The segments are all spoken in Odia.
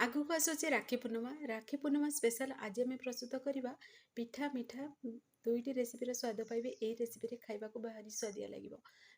ଆଗକୁ ଆସୁଛି ରାକ୍ଷୀ ପୂର୍ଣ୍ଣିମା ସ୍ପେଶାଲ ଆଜି ଆମେ ପ୍ରସ୍ତୁତ କରିବା ପିଠା ମିଠା ଦୁଇଟି ରେସିପିର ସ୍ୱାଦ ପାଇବେ। ଏଇ ରେସିପିରେ ଖାଇବାକୁ ଭାରି ସ୍ୱାଦିଆ ଲାଗିବ।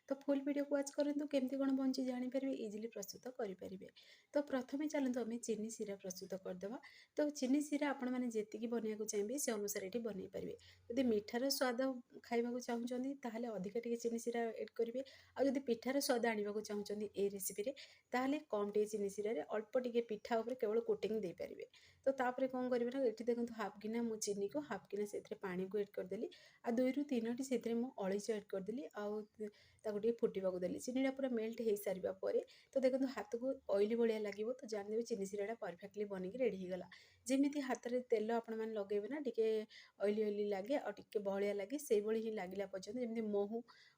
ତ ଫୁଲ୍ ଭିଡ଼ିଓକୁ ୱାଚ୍ କରନ୍ତୁ, କେମିତି କ'ଣ ବଞ୍ଚି ଜାଣିପାରିବେ, ଇଜିଲି ପ୍ରସ୍ତୁତ କରିପାରିବେ। ତ ପ୍ରଥମେ ଚାଲନ୍ତୁ ଆମେ ଚିନି ଶିରା ପ୍ରସ୍ତୁତ କରିଦେବା। ତ ଚିନି ଶିରା ଆପଣମାନେ ଯେତିକି ବନେଇବାକୁ ଚାହିଁବେ ସେ ଅନୁସାରେ ଏଠି ବନେଇ ପାରିବେ। ଯଦି ମିଠାର ସ୍ୱାଦ ଖାଇବାକୁ ଚାହୁଁଛନ୍ତି ତାହେଲେ ଅଧିକା ଟିକେ ଚିନି ଶିରା ଏଡ଼୍ କରିବେ। ଆଉ ଯଦି ପିଠାର ସ୍ୱାଦ ଆଣିବାକୁ ଚାହୁଁଛନ୍ତି ଏଇ ରେସିପିରେ ତାହେଲେ କମ୍ ଟିକେ ଚିନି ଶିରାରେ ଅଳ୍ପ ଟିକେ ପିଠା ଉପରେ କେବଳ କୋଟିଂ ଦେଇପାରିବେ। ତ ତାପରେ କ'ଣ କରିବେ ନା, ଏଠି ଦେଖନ୍ତୁ ହାଫ୍ ଗିନା ମୁଁ ଚିନିକୁ ହାଫ୍ ଗିନା ସେଥିରେ ପାଣିକୁ ଏଡ଼୍ କରିଦେଲି। ଆଉ 2ରୁ 3ଟି ସେଥିରେ ମୁଁ ଅଳେଇଚ ଏଡ଼୍ କରିଦେଲି। ଆଉ ତାକୁ ଟିକେ ଫୁଟିବାକୁ ଦେଲି। ଚିନିଟା ପୁରା ମେଲ୍ଟ ହେଇସାରିବା ପରେ ତ ଦେଖନ୍ତୁ ହାତକୁ ଅଏଲି ଭଳିଆ ଲାଗିବ, ତ ଜାଣିଦେବେ ଚିନି ଶିରାଟା ପରଫେକ୍ଟଲି ବନିକି ରେଡ଼ି ହେଇଗଲା। ଯେମିତି ହାତରେ ତେଲ ଆପଣମାନେ ଲଗାଇବେ ନା ଟିକେ ଅଏଲି ଅଏଲି ଲାଗେ ଆଉ ଟିକେ ବହଳିଆ ଲାଗେ, ସେଇଭଳି ହିଁ ଲାଗିଲା ପର୍ଯ୍ୟନ୍ତ, ଯେମିତି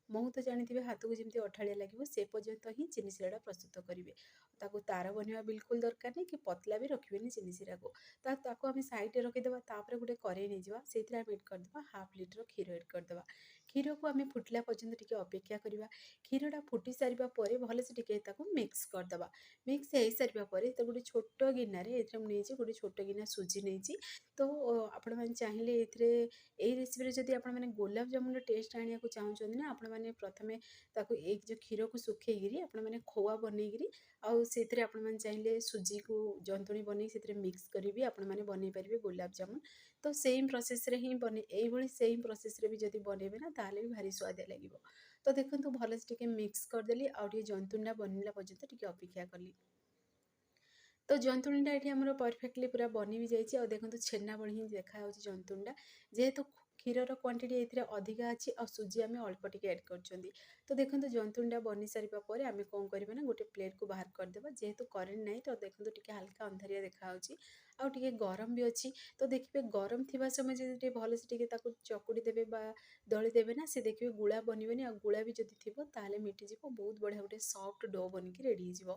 ମହୁ ତ ଜାଣିଥିବେ ହାତକୁ ଯେମିତି ଅଠାଳିଆ ଲାଗିବ ସେ ପର୍ଯ୍ୟନ୍ତ ହିଁ ଚିନି ଶିରାଟା ପ୍ରସ୍ତୁତ କରିବେ। ତାକୁ ତାର ବନେଇବା ବିଲକୁଲ ଦରକାର ନାହିଁ କି ପତଲା ବି ରଖିବେନି ଚିନି ଶିରାକୁ। ତାକୁ ଆମେ ସାଇଡ଼ରେ ରଖିଦେବା। ତାପରେ ଗୋଟେ କରେଇ ନେଇଯିବା, ସେଇଥିରେ ଆମେ ଏଡ଼୍ କରିଦେବା ହାଫ୍ ଲିଟର କ୍ଷୀର ଏଡ଼୍ କରିଦେବା। କ୍ଷୀରକୁ ଆମେ ଫୁଟିଲା ପର୍ଯ୍ୟନ୍ତ ଟିକେ ଅପେକ୍ଷା କରିବା। କ୍ଷୀରଟା ଫୁଟି ସାରିବା ପରେ ଭଲସେ ଟିକେ ତାକୁ ମିକ୍ସ କରିଦେବା। ମିକ୍ସ ହେଇସାରିବା ପରେ ତ ଗୋଟେ ଛୋଟ ଗିନାରେ ଏଥିରେ ମୁଁ ନେଇଛି, ଗୋଟେ ଛୋଟ ଗିନା ସୁଜି ନେଇଛି। ତ ଆପଣମାନେ ଚାହିଁଲେ ଏଥିରେ ଏଇ ରେସିପିରେ ଯଦି ଆପଣମାନେ ଗୋଲାପ ଜାମୁନର ଟେଷ୍ଟ ଆଣିବାକୁ ଚାହୁଁଛନ୍ତି ନା, ଆପଣମାନେ ପ୍ରଥମେ ତାକୁ ଏଇ ଯେଉଁ କ୍ଷୀରକୁ ଶୁଖେଇକିରି ଆପଣମାନେ ଖୋଆ ବନେଇକିରି ଆଉ ସେଥିରେ ଆପଣମାନେ ଚାହିଁଲେ ସୁଜିକୁ ଜନ୍ତୁଣି ବନେଇ ସେଥିରେ ମିକ୍ସ କରି ବି ଆପଣମାନେ ବନେଇ ପାରିବେ ଗୋଲାପ ଜାମୁନ। ତ ସେମ୍ ପ୍ରୋସେସ୍ରେ ହିଁ ଏଇଭଳି ସେମ୍ ପ୍ରୋସେସ୍ରେ ବି ଯଦି ବନେଇବେ ନା ତାହେଲେ ବି ଭାରି ସ୍ୱାଦିଆ ଲାଗିବ। ତ ଦେଖନ୍ତୁ ଭଲସେ ଟିକେ ମିକ୍ସ କରିଦେଲି ଆଉ ଟିକେ ଜନ୍ତୁଣିଟା ବନିଲା ପର୍ଯ୍ୟନ୍ତ ଟିକେ ଅପେକ୍ଷା କଲି। ତ ଜନ୍ତୁଣିଟା ଏଠି ଆମର ପରଫେକ୍ଟଲି ପୁରା ବନି ବି ଯାଇଛି। ଆଉ ଦେଖନ୍ତୁ ଛେନା ଭଳି ହିଁ ଦେଖାଯାଉଛି ଜନ୍ତୁଣିଟା। ଯେହେତୁ କ୍ଷୀରର କ୍ୱାଣ୍ଟିଟି ଏଥିରେ ଅଧିକା ଅଛି ଆଉ ସୁଜି ଆମେ ଅଳ୍ପ ଟିକେ ଏଡ଼୍ କରିଛନ୍ତି। ତ ଦେଖନ୍ତୁ ଜନ୍ତୁଣିଟା ବନି ସାରିବା ପରେ ଆମେ କ'ଣ କରିବା ନା, ଗୋଟେ ପ୍ଲେଟ୍କୁ ବାହାର କରିଦେବା। ଯେହେତୁ କରେଣ୍ଟ ନାହିଁ ତ ଦେଖନ୍ତୁ ଟିକେ ହାଲକା ଅନ୍ଧାରିଆ ଦେଖାଯାଉଛି ଆଉ ଟିକେ ଗରମ ବି ଅଛି। ତ ଦେଖିବେ ଗରମ ଥିବା ସମୟ ଯଦି ଟିକେ ଭଲସେ ଟିକେ ତାକୁ ଚକୁଡ଼ି ଦେବେ ବା ଦଳି ଦେବେ ନା, ସେ ଦେଖିବେ ଗୁଳା ବନିବନି। ଆଉ ଗୁଳା ବି ଯଦି ଥିବ ତାହେଲେ ମିଟିଯିବ, ବହୁତ ବଢ଼ିଆ ଗୋଟେ ସଫ୍ଟ ଡୋ ବନିକି ରେଡ଼ି ହେଇଯିବ।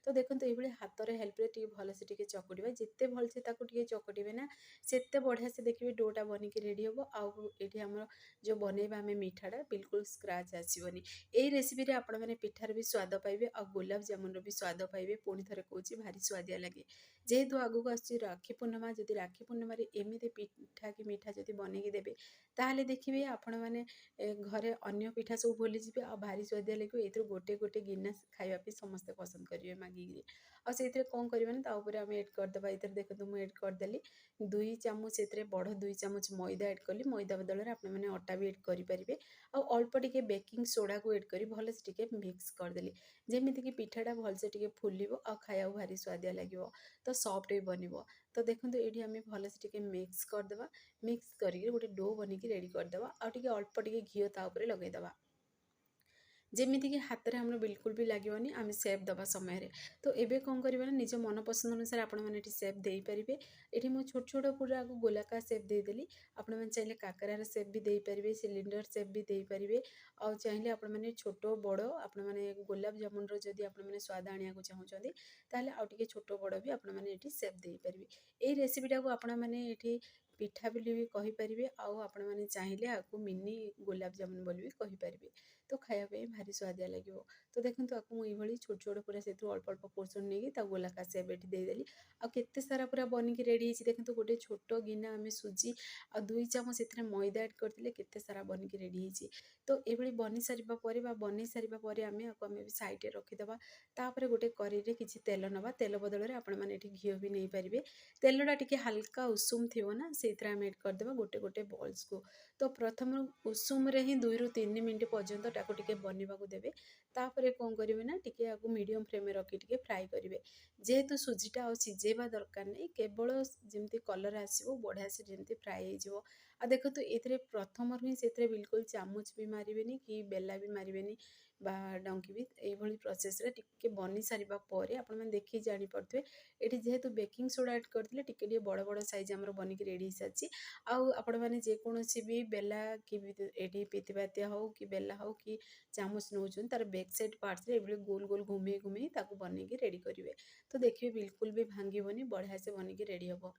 ତ ଦେଖନ୍ତୁ ଏଇଭଳି ହାତର ହେଲ୍ପରେ ଟିକେ ଭଲସେ ଟିକେ ଚକୁଡ଼ିବା। ଯେତେ ଭଲସେ ତାକୁ ଟିକେ ଚକଟିବେ ନା ସେତେ ବଢ଼ିଆ ସେ ଦେଖିବେ ଡୋଟା ବନିକି ରେଡ଼ି ହେବ। ଆଉ ଏଠି ଆମର ଯେଉଁ ବନେଇବା ଆମେ ମିଠାଟା ବିଲକୁଲ ସ୍କ୍ରାଚ୍ ଆସିବନି। ଏଇ ରେସିପିରେ ଆପଣମାନେ ପିଠାର ବି ସ୍ୱାଦ ପାଇବେ ଆଉ ଗୋଲାପ ଜାମୁନର ବି ସ୍ୱାଦ ପାଇବେ। ପୁଣି ଥରେ କହୁଛି ଭାରି ସ୍ୱାଦିଆ ଲାଗେ। ଯେହେତୁ ଆଗକୁ ଆସୁଛି ରାକ୍ଷୀ ପୂର୍ଣ୍ଣିମା, ଯଦି ରାକ୍ଷୀ ପୂର୍ଣ୍ଣିମାରେ ଏମିତି ପିଠା କି ମିଠା ଯଦି ବନେଇକି ଦେବେ ତାହେଲେ ଦେଖିବେ ଆପଣମାନେ ଘରେ ଅନ୍ୟ ପିଠା ସବୁ ଭୁଲିଯିବେ ଆଉ ଭାରି ସ୍ୱାଦିଆ ଲାଗିବ। ଏଥିରୁ ଗୋଟେ ଗୋଟେ ଗିନା ଖାଇବା ପାଇଁ ସମସ୍ତେ ପସନ୍ଦ କରିବେ ମାଗିକିରି। ଆଉ ସେଇଥିରେ କ'ଣ କରିବା ନା, ତା ଉପରେ ଆମେ ଏଡ଼୍ କରିଦେବା। ଏଥିରେ ଦେଖନ୍ତୁ ମୁଁ ଏଡ଼୍ କରିଦେଲି 2 ଚାମଚ, ସେଥିରେ ବଡ଼ 2 ଚାମଚ ମଇଦା ଏଡ଼୍ କଲି। ମଇଦା ବଦଳରେ ଆପଣମାନେ ଅଟା ବି ଏଡ଼୍ କରିପାରିବେ। ଆଉ ଅଳ୍ପ ଟିକେ ବେକିଂ ସୋଡ଼ାକୁ ଏଡ଼୍ କରି ଭଲସେ ଟିକେ ମିକ୍ସ କରିଦେଲି, ଯେମିତିକି ପିଠାଟା ଭଲସେ ଟିକେ ଫୁଲିବ ଆଉ ଖାଇବାକୁ ଭାରି ସ୍ୱାଦିଆ ଲାଗିବ। ତ ସଫ୍ଟ ବି ବନିବ। ତ ଦେଖନ୍ତୁ ଏଇଠି ଆମେ ଭଲସେ ଟିକେ ମିକ୍ସ କରିଦେବା। ମିକ୍ସ କରିକି ଗୋଟେ ଡୋ ବନେଇକି ରେଡ଼ି କରିଦେବା। ଆଉ ଟିକେ ଅଳ୍ପ ଟିକେ ଘିଅ ତା ଉପରେ ଲଗାଇଦେବା, ଯେମିତିକି ହାତରେ ଆମର ବିଲକୁଲ ବି ଲାଗିବନି ଆମେ ସେପ୍ ଦେବା ସମୟରେ। ତ ଏବେ କ'ଣ କରିବା ନା, ନିଜ ମନ ପସନ୍ଦ ଅନୁସାରେ ଆପଣମାନେ ଏଠି ସେପ୍ ଦେଇପାରିବେ। ଏଠି ମୁଁ ଛୋଟ ଛୋଟ ପୁରା ଗୋଲାକାର ସେପ୍ ଦେଇଦେଲି। ଆପଣମାନେ ଚାହିଁଲେ କାକରାର ସେପ୍ ବି ଦେଇପାରିବେ, ସିଲିଣ୍ଡର ସେପ୍ ବି ଦେଇପାରିବେ। ଆଉ ଚାହିଁଲେ ଆପଣମାନେ ଛୋଟ ବଡ଼ ଆପଣମାନେ ଗୋଲାପ ଜାମୁନର ଯଦି ଆପଣମାନେ ସ୍ୱାଦ ଆଣିବାକୁ ଚାହୁଁଛନ୍ତି ତାହେଲେ ଆଉ ଟିକେ ଛୋଟ ବଡ଼ ବି ଆପଣମାନେ ଏଠି ସେପ୍ ଦେଇପାରିବେ। ଏଇ ରେସିପିଟାକୁ ଆପଣମାନେ ଏଠି ପିଠା ବୋଲି ବି କହିପାରିବେ ଆଉ ଆପଣମାନେ ଚାହିଁଲେ ଆକୁ ମିନି ଗୋଲାପ ଜାମୁନ ବୋଲି ବି କହିପାରିବେ। ତ ଖାଇବା ପାଇଁ ଭାରି ସ୍ୱାଦିଆ ଲାଗିବ। ତ ଦେଖନ୍ତୁ ଆକୁ ମୁଁ ଏଇଭଳି ଛୋଟ ଛୋଟ ପୁରା ସେଥିରୁ ଅଳ୍ପ ଅଳ୍ପ ପୋର୍ସନ୍ ନେଇକି ତାକୁ ଗୋଲାକାର ସେପ୍ ଏଠି ଦେଇଦେଲି। ଆଉ କେତେ ସାରା ପୁରା ବନିକି ରେଡ଼ି ହେଇଛି। ଦେଖନ୍ତୁ ଗୋଟେ ଛୋଟ ଗିନା ଆମେ ସୁଜି ଆଉ 2 ଚାମଚ ସେଥିରେ ମଇଦା ଏଡ଼୍ କରିଥିଲେ, କେତେ ସାରା ବନିକି ରେଡ଼ି ହେଇଛି। ତ ଏଇଭଳି ବନି ସାରିବା ପରେ ବା ବନେଇ ସାରିବା ପରେ ଆମେ ବି ସାଇଡ଼ରେ ରଖିଦେବା। ତାପରେ ଗୋଟେ କରେଇରେ କିଛି ତେଲ ନେବା। ତେଲ ବଦଳରେ ଆପଣମାନେ ଏଠି ଘିଅ ବି ନେଇପାରିବେ। ତେଲଟା ଟିକେ ହାଲକା ଉଷୁମ ଥିବ ନା, ସେଇଥିରେ ଆମେ ଏଡ଼୍ କରିଦେବା ଗୋଟେ ଗୋଟେ ବଲ୍ସକୁ। ତ ପ୍ରଥମରୁ ଉଷୁମରେ ହିଁ 2ରୁ 3 ମିନିଟ୍ ପର୍ଯ୍ୟନ୍ତ ତାକୁ ଟିକେ ବନିବାକୁ ଦେବେ। ତାପରେ କ'ଣ କରିବେ ନା, ଟିକେ ଆକୁ ମିଡ଼ିୟମ୍ ଫ୍ଲେମ୍ରେ ରଖି ଟିକେ ଫ୍ରାଏ କରିବେ। ଯେହେତୁ ସୁଜିଟା ଆଉ ସିଝେଇବା ଦରକାର ନାହିଁ, କେବଳ ଯେମିତି କଲର୍ ଆସିବ ବଢ଼ିଆ ସେ ଯେମିତି ଫ୍ରାଏ ହେଇଯିବ। ଆଉ ଦେଖନ୍ତୁ ଏଥିରେ ପ୍ରଥମରୁ ହିଁ ସେଥିରେ ବିଲକୁଲ ଚାମଚ ବି ମାରିବେନି କି ବେଲା ବି ମାରିବେନି ବା ଡଙ୍କି ବି। ଏଇଭଳି ପ୍ରୋସେସ୍ରେ ଟିକେ ବନି ସାରିବା ପରେ ଆପଣମାନେ ଦେଖିକି ଜାଣିପାରୁଥିବେ ଏଠି ଯେହେତୁ ବେକିଂ ସୋଡ଼ା ଏଡ଼୍ କରିଥିଲେ ଟିକେ ଟିକେ ବଡ଼ ବଡ଼ ସାଇଜ୍ ଆମର ବନିକି ରେଡ଼ି ହେଇସାରିଛି। ଆଉ ଆପଣମାନେ ଯେକୌଣସି ବି ବେଲା କି ଏଠି ପିଥିବାତିଆ ହେଉ କି ବେଲା ହେଉ କି ଚାମଚ ନେଉଛନ୍ତି, ତାର ବ୍ୟାକ୍ ସାଇଡ଼୍ ପାର୍ଟସରେ ଏଭଳି ଗୋଲ ଗୋଲ ଘୁମେଇ ଘୁମେଇ ତାକୁ ବନେଇକି ରେଡ଼ି କରିବେ। ତ ଦେଖିବେ ବିଲକୁଲ ବି ଭାଙ୍ଗିବନି, ବଢ଼ିଆ ସେ ବନିକି ରେଡ଼ି ହେବ।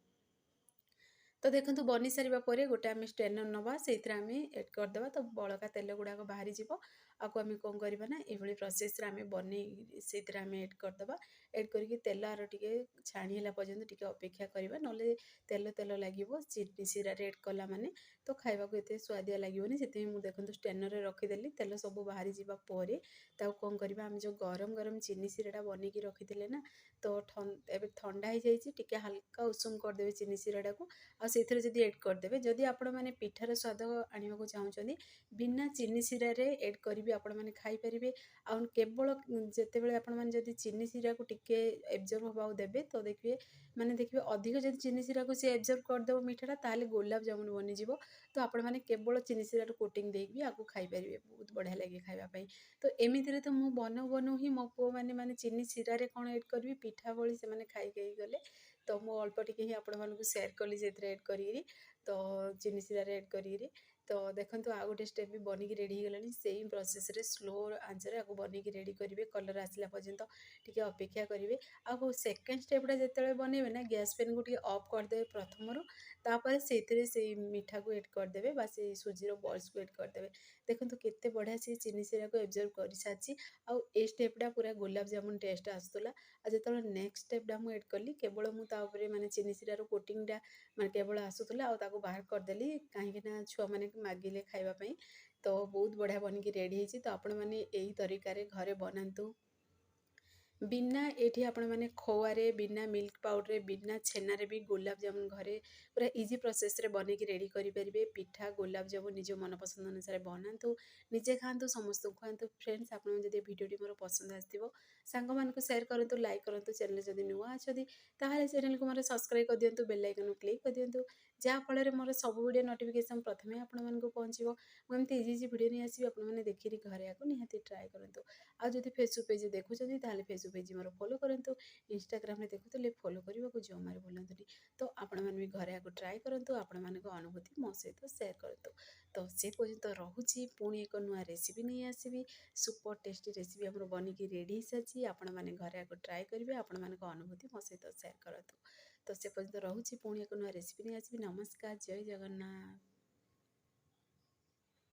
ତ तो देखंतु बनी सारिबा परे गोटे आमे स्ट्रेनर नवा सेइथरे आमे एड करदेबा तो बळका तेल गुडाक बाहरी जिवो आको आमे कोन करबा ना एभली प्रोसेस रे आमे बने सेइथरे आमे एड करदेबा एड करिके तेल आरो टिके छाणी होला पर्यंत टिके अपेक्षा करबा नले तेल तेल लागिवो चिनी सिरा रे एड कला माने तो खाइबा को एते स्वादिया लागिवोनी सेति मु देखंतु स्ट्रेनर रे रखि देली तेल सब बाहरी जिबा परे ताऊ कोन करबा आमे जो गरम गरम चिनी सिराटा बनेकी रखिथिले ना तो एबे ठंडा हो जाइए टिके हल्का उषुम करदेवे चिनी सिराटा को आ सेथिरे जदि एड करदेवे जदि आपण माने पिठार स्वाद आनिबा को चाहुचंदी बिना चिनी सिरा रे एड करिवे आपण माने खाई परिबे आ केवल जेतेबेले आपण माने जदि चिनी सिरा को टिके एब्जॉर्ब होबाउ देबे तो देखिए माने देखिए अधिक जदि चिनी सिरा को से एब्जॉर्ब करदेबो मिठाटा ताले गुलाब जामुन बनि जिवो तो आपण माने केवल चिनी सिरा कोटिंग देबी आको खाई परिबे बहुत बढ़िया लगे खाइबा पई तो एमितिरे तो मु बनु बनु ही मो पुओ माने चिनी सिरा रे कोन एड करबी पिठा भली से माने खाई गई गले तो मु अल्प टिके ही आपण मानकु शेयर कली जेथरे एड करी तो चिनी सिरा रे एड करी तो देखंतु आ गोटे स्टेप भी बनिकी रेडी गलानी सेम प्रोसेस रे स्लो आंच रे आको बनिकी रेडी करिवे कलर आसला पर्यंत टिके अपेक्षा करिवे आ सेकंड स्टेपटा जेतेबेले बनेबे ना गैस पेन को टिके ऑफ कर देबे प्रथमरु तापर सेथिरे से मिठा को ऐड कर देबे बा से सुजी रो बॉल्स को ऐड कर देबे देखंतु केते बढ़िया से चिनी सिरा को एब्जॉर्ब करि साची आ ए स्टेपटा पूरा गुलाब जामुन टेस्ट आस्तला आ जेतेबेले नेक्स्ट स्टेपटा मु ऐड कली केवल मु ता ऊपर माने चिनी सिरा रो कोटिंगटा माने केवल आसुतला आ ताको बाहर कर देली काहे ना छुआ माने मागिले खाइबा पई तो बहुत बढ़िया बनिकी रेडी हेची तो आपण माने एही तरीका रे घरे बनांतु बिना एठी आपण माने खोआरे बिना मिल्क पाउडर बिना छेना भी गुलाब जामुन घरे पूरा इजी प्रोसेस रे बने की रेडी करि परिबे पिठा गुलाब जामुन निज मन पसंद अनुसार बनातु निजे खातु समस्त खातु फ्रेंड्स आपण जदि वीडियो टी मोर पसंद आस्तिबो सांग मान को शेयर करंतु लाइक करंतु चैनल जदि नुआ अछदी ताहाले चैनल को मोर सब्सक्राइब कर दियंतु बेल आइकन क्लिक कर दियंतु जा फल रे मोर सब वीडियो नोटिफिकेशन प्रथमे आपण मान को पहुंचीबो मु एमती इजी इजी वीडियो नै आसीबी आपण माने देखिरि घरे आको निहाती ट्राई करंतु आ जदि फेसबुक पेज देखुछथि ताहाले फेसबुक पेज मोर फॉलो करंतु इंस्टाग्राम रे देखुतले फॉलो करबा को जमारे भूलंतुनी तो आपण माने भी घरे आको ट्राई करंतु आपण माने को अनुभूति मो सहित शेयर करंतु तो से पर्यंत रहुची पुणी एक नुआ रेसिपी नहीं आसीबी सुपर टेस्टी रेसिपी हमर बनिकी रेडी साची आपण माने घरे आको ट्राई करिवे आपण माने को अनुभूति मो सहित शेयर करंतु तो से पर्यंत रहुची पुणी एक नुआ रेसिपी नहीं आसीबी नमस्कार जय जगन्नाथ।